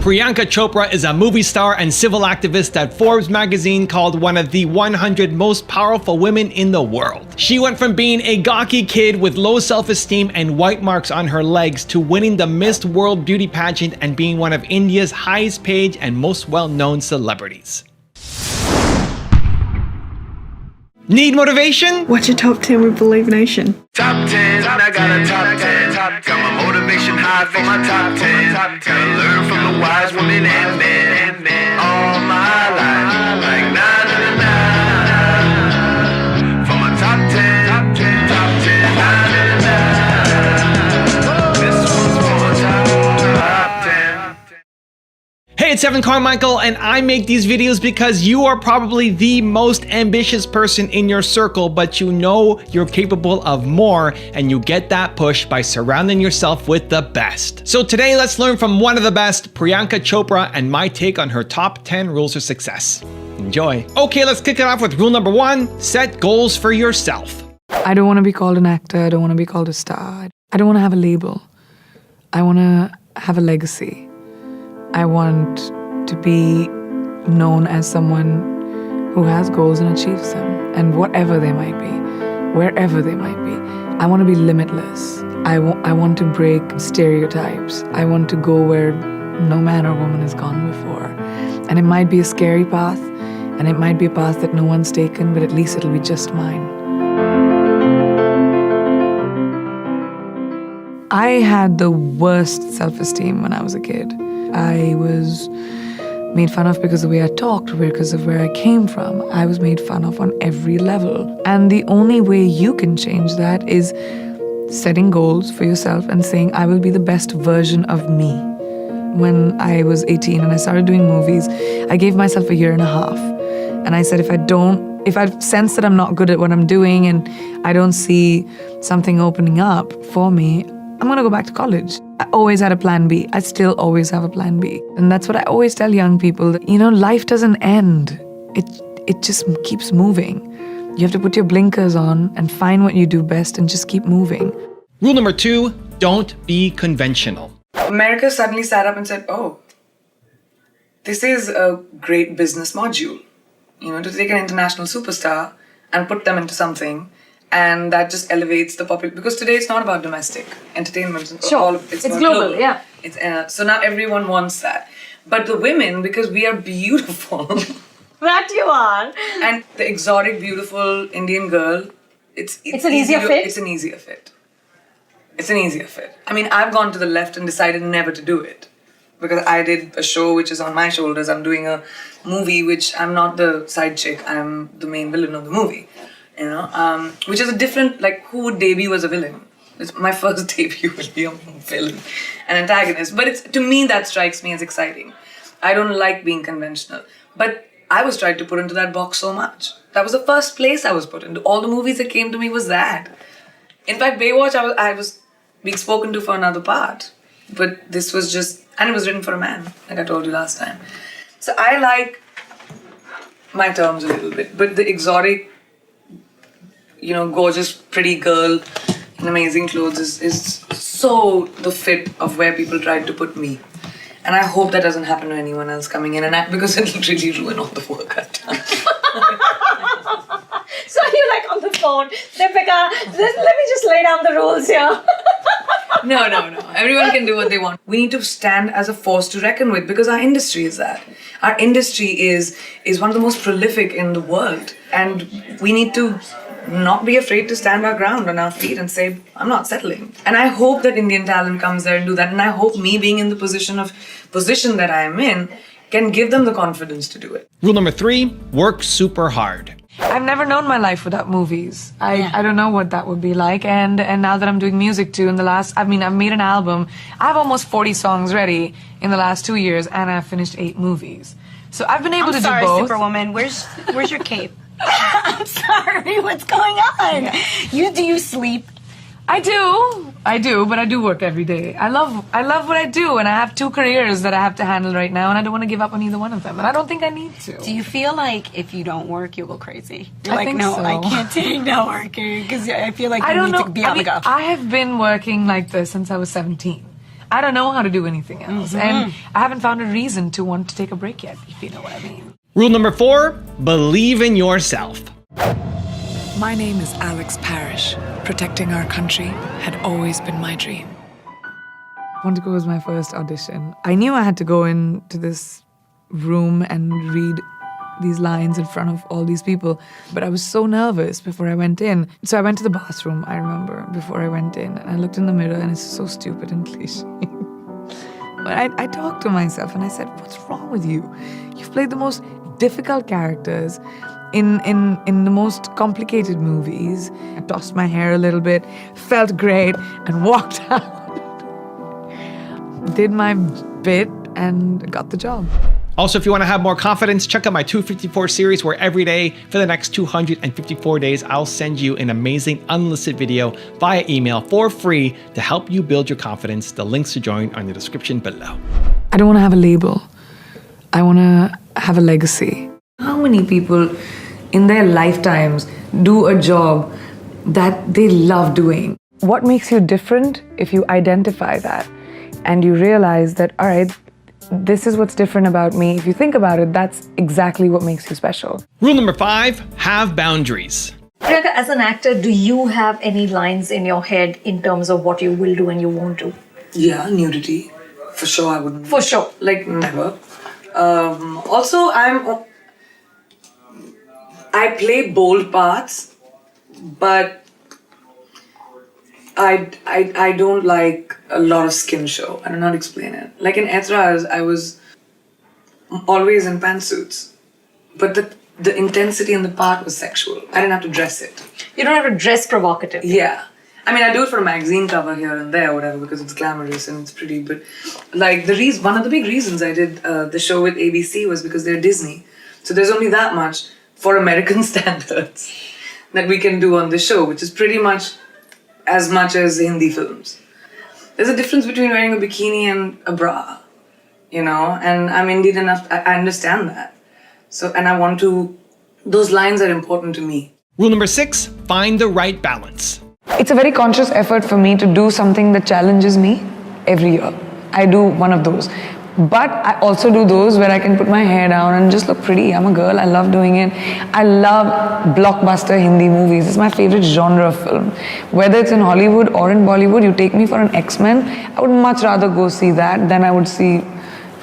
Priyanka Chopra is a movie star and civil activist that Forbes magazine called one of the 100 most powerful women in the world. She went from being a gawky kid with low self-esteem and white marks on her legs to winning the Miss World beauty pageant and being one of India's highest paid and most well-known celebrities. Need motivation? What's your top 10 with Believe Nation? Top 10, I got a top 10. Got my motivation high for my top 10. Gotta learn from the wise women and men. All my life, like na na na na. For my top 10, top 10, na na na na. This one's for my top 10. Hey, it's Evan Carmichael, and I make these videos because you are probably the most ambitious person in your circle, but you know you're capable of more, and you get that push by surrounding yourself with the best. So today, let's learn from one of the best, Priyanka Chopra, and my take on her top 10 rules of success. Enjoy. Okay, let's kick it off with rule number 1, set goals for yourself. I don't want to be called an actor. I don't want to be called a star. I don't want to have a label. I want to have a legacy. I want to be known as someone who has goals and achieves them, and whatever they might be, wherever they might be. I want to be limitless. I want to break stereotypes. I want to go where no man or woman has gone before. And it might be a scary path, and it might be a path that no one's taken, but at least it'll be just mine. I had the worst self-esteem when I was a kid. I was made fun of because of the way I talked, because of where I came from. I was made fun of on every level. And the only way you can change that is setting goals for yourself and saying, I will be the best version of me. When I was 18 and I started doing movies, I gave myself 1.5 years. And I said, if I sense that I'm not good at what I'm doing and I don't see something opening up for me, I'm gonna go back to college. I always had a plan B. I still always have a plan B. And that's what I always tell young people, that, life doesn't end. It just keeps moving. You have to put your blinkers on and find what you do best and just keep moving. Rule number 2, don't be conventional. America suddenly sat up and said, oh, this is a great business module. To take an international superstar and put them into something. And that just elevates the population. Because today it's not about domestic entertainment. Sure. It's global, yeah. So now everyone wants that. But the women, because we are beautiful. That you are. And the exotic, beautiful Indian girl, it's an easier fit? It's an easier fit. It's an easier fit. I mean, I've gone to the left and decided never to do it. Because I did a show which is on my shoulders. I'm doing a movie which I'm not the side chick. I'm the main villain of the movie. Which is a different, who would debut as a villain? My first debut will be a villain, an antagonist. But to me, that strikes me as exciting. I don't like being conventional. But I was tried to put into that box so much. That was the first place I was put into. All the movies that came to me was that. In fact, Baywatch, I was being spoken to for another part. But this was just, and it was written for a man, like I told you last time. So I like my terms a little bit. But the exotic, gorgeous, pretty girl in amazing clothes is so the fit of where people tried to put me. And I hope that doesn't happen to anyone else coming in, because it'll really ruin all the work I've done. So you're on the phone, Deepika, let me just lay down the rules here. No. Everyone can do what they want. We need to stand as a force to reckon with, because our industry is that. Our industry is one of the most prolific in the world. And we need to not be afraid to stand our ground on our feet and say, I'm not settling. And I hope that Indian talent comes there and do that. And I hope me being in the position that I am in can give them the confidence to do it. Rule number 3, work super hard. I've never known my life without movies. I don't know what that would be like. And now that I'm doing music too, I've made an album. I have almost 40 songs ready in the last 2 years, and I've finished 8 movies. So I've been able to do both. Sorry, Superwoman, where's your cape? I'm sorry, what's going on? Yeah. Do you sleep? I do, but I do work every day. I love what I do, and I have 2 careers that I have to handle right now, and I don't want to give up on either one of them, and I don't think I need to. Do you feel like if you don't work, you'll go crazy? You're I think no, so. I can't take no working, because I feel like you need to be on the go. I have been working like this since I was 17. I don't know how to do anything else. And I haven't found a reason to want to take a break yet, if you know what I mean. Rule number 4, believe in yourself. My name is Alex Parrish. Protecting our country had always been my dream. Quantico was my first audition. I knew I had to go into this room and read these lines in front of all these people, but I was so nervous before I went in. So I went to the bathroom, I remember, before I went in, and I looked in the mirror, and it's so stupid and cliche. But I talked to myself and I said, what's wrong with you? You've played the most difficult characters in the most complicated movies. I tossed my hair a little bit, felt great, and walked out. Did my bit and got the job. Also, if you want to have more confidence, check out my 254 series where every day for the next 254 days, I'll send you an amazing unlisted video via email for free to help you build your confidence. The links to join are in the description below. I don't want to have a label. I want to have a legacy. How many people in their lifetimes do a job that they love doing? What makes you different if you identify that and you realize that, all right, this is what's different about me. If you think about it, that's exactly what makes you special. Rule number 5, have boundaries. Priyanka, as an actor, do you have any lines in your head in terms of what you will do and you won't do? Yeah, nudity. For sure, I wouldn't. For sure. Like, never. Also, I play bold parts, but I don't like a lot of skin show. I do not explain it. Like in Etras, I was always in pantsuits, but the intensity in the part was sexual. I didn't have to dress it. You don't have to dress provocative. Yeah. I mean, I do it for a magazine cover here and there, whatever, because it's glamorous and it's pretty. But like one of the big reasons I did the show with ABC was because they're Disney. So there's only that much for American standards that we can do on the show, which is pretty much as much as Hindi films. There's a difference between wearing a bikini and a bra, you know, and I'm Indian enough, I understand that. So, and I want to, those lines are important to me. Rule number 6, find the right balance. It's a very conscious effort for me to do something that challenges me every year. I do one of those. But I also do those where I can put my hair down and just look pretty. I'm a girl, I love doing it. I love blockbuster Hindi movies. It's my favorite genre of film. Whether it's in Hollywood or in Bollywood, you take me for an X-Men, I would much rather go see that than I would see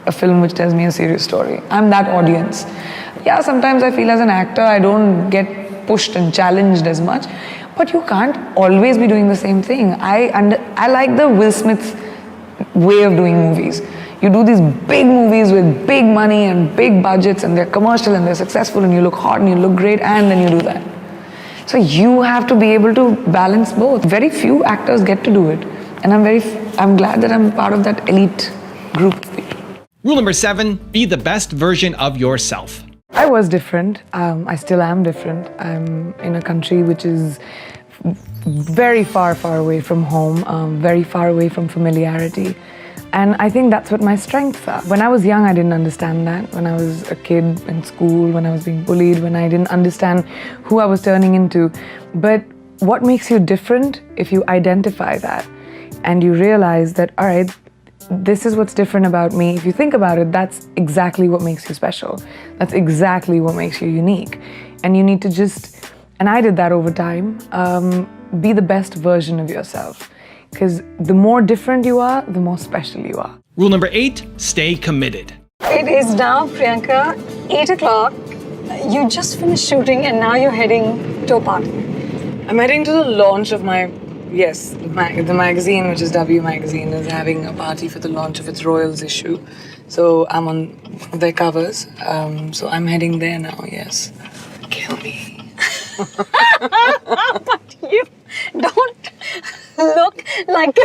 a film which tells me a serious story. I'm that audience. Yeah, sometimes I feel as an actor, I don't get pushed and challenged as much, but you can't always be doing the same thing. I like the Will Smith way of doing movies. You do these big movies with big money and big budgets and they're commercial and they're successful and you look hot and you look great and then you do that. So you have to be able to balance both. Very few actors get to do it. And I'm glad that I'm part of that elite group of people. Rule number 7, be the best version of yourself. I was different. I still am different. I'm in a country which is very far, far away from home, very far away from familiarity. And I think that's what my strengths are. When I was young, I didn't understand that. When I was a kid in school, when I was being bullied, when I didn't understand who I was turning into. But what makes you different if you identify that and you realize that, all right, this is what's different about me. If you think about it, that's exactly what makes you special. That's exactly what makes you unique. And you need to just, and I did that over time, be the best version of yourself. Because the more different you are, the more special you are. Rule number 8, stay committed. It is now, Priyanka, 8 o'clock. You just finished shooting and now you're heading to a party. I'm heading to the launch of my, the magazine, which is W Magazine, is having a party for the launch of its Royals issue. So I'm on their covers. So I'm heading there now, yes. Kill me. But you don't look like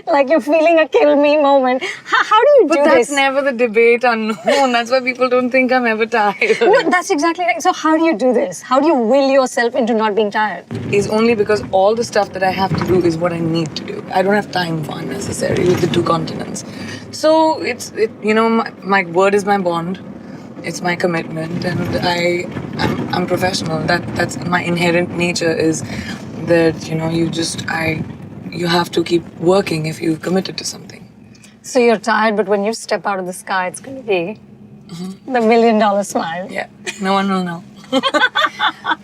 like you're feeling a kill me moment. How do you do this? But that's never the debate unknown. That's why people don't think I'm ever tired. No, that's exactly right. So how do you do this? How do you will yourself into not being tired? It's only because all the stuff that I have to do is what I need to do. I don't have time for unnecessary with the 2 continents. So my word is my bond. It's my commitment, and I'm professional. That's my inherent nature is that you have to keep working if you've committed to something. So you're tired, but when you step out of the sky, it's going to be the $1 million smile. Yeah, no one will know.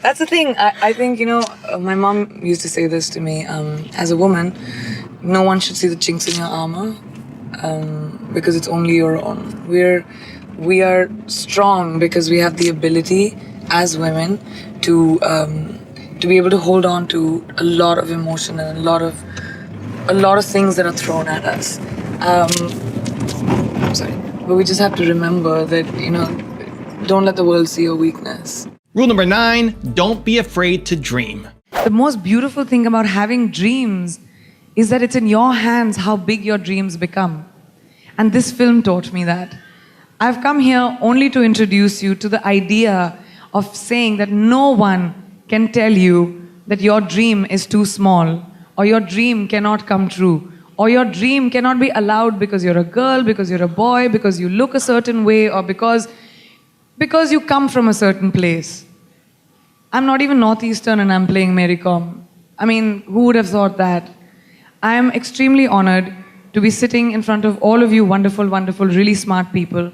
That's the thing. I think, my mom used to say this to me. As a woman, no one should see the chinks in your armor because it's only your own. We are strong because we have the ability as women to be able to hold on to a lot of emotion and a lot of things that are thrown at us. I'm sorry, but we just have to remember that don't let the world see your weakness. Rule number 9, don't be afraid to dream. The most beautiful thing about having dreams is that it's in your hands how big your dreams become. And this film taught me that. I've come here only to introduce you to the idea of saying that no one can tell you that your dream is too small, or your dream cannot come true, or your dream cannot be allowed because you're a girl, because you're a boy, because you look a certain way, or because you come from a certain place. I'm not even Northeastern and I'm playing Mary Com. I mean, who would have thought that? I am extremely honored to be sitting in front of all of you wonderful, wonderful, really smart people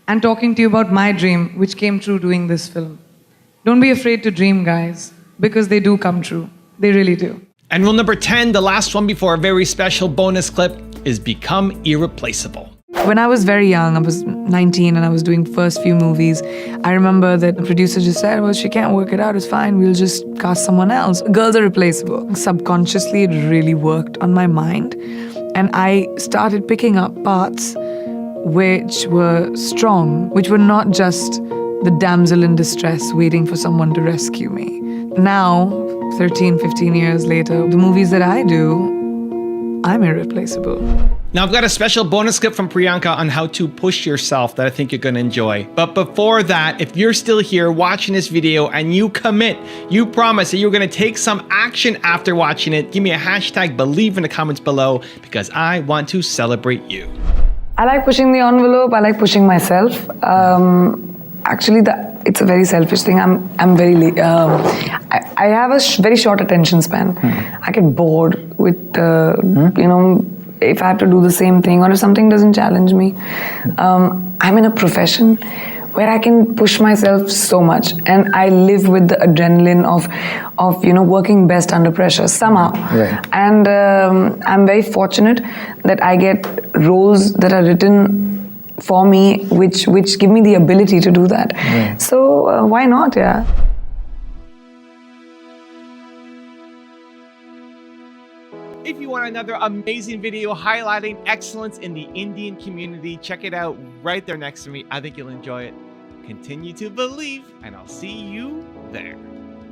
and talking to you about my dream, which came true doing this film. Don't be afraid to dream, guys, because they do come true. They really do. And rule number 10, the last one before a very special bonus clip, is become irreplaceable. When I was very young, I was 19 and I was doing first few movies, I remember that the producer just said, well, she can't work it out, it's fine, we'll just cast someone else. Girls are replaceable. Subconsciously, it really worked on my mind. And I started picking up parts which were strong, which were not just the damsel in distress waiting for someone to rescue me. Now, 13, 15 years later, the movies that I do, I'm irreplaceable. Now I've got a special bonus clip from Priyanka on how to push yourself that I think you're gonna enjoy. But before that, if you're still here watching this video and you commit, you promise that you're gonna take some action after watching it, give me a hashtag believe in the comments below because I want to celebrate you. I like pushing the envelope, I like pushing myself. Actually, it's a very selfish thing. I'm very, I have a very short attention span. I get bored with, if I have to do the same thing or if something doesn't challenge me. I'm in a profession where I can push myself so much, and I live with the adrenaline of working best under pressure somehow. Right. And I'm very fortunate that I get roles that are written for me, which give me the ability to do that. Right. So why not? Yeah. If you want another amazing video highlighting excellence in the Indian community, check it out right there next to me. I think you'll enjoy it. Continue to believe, and I'll see you there.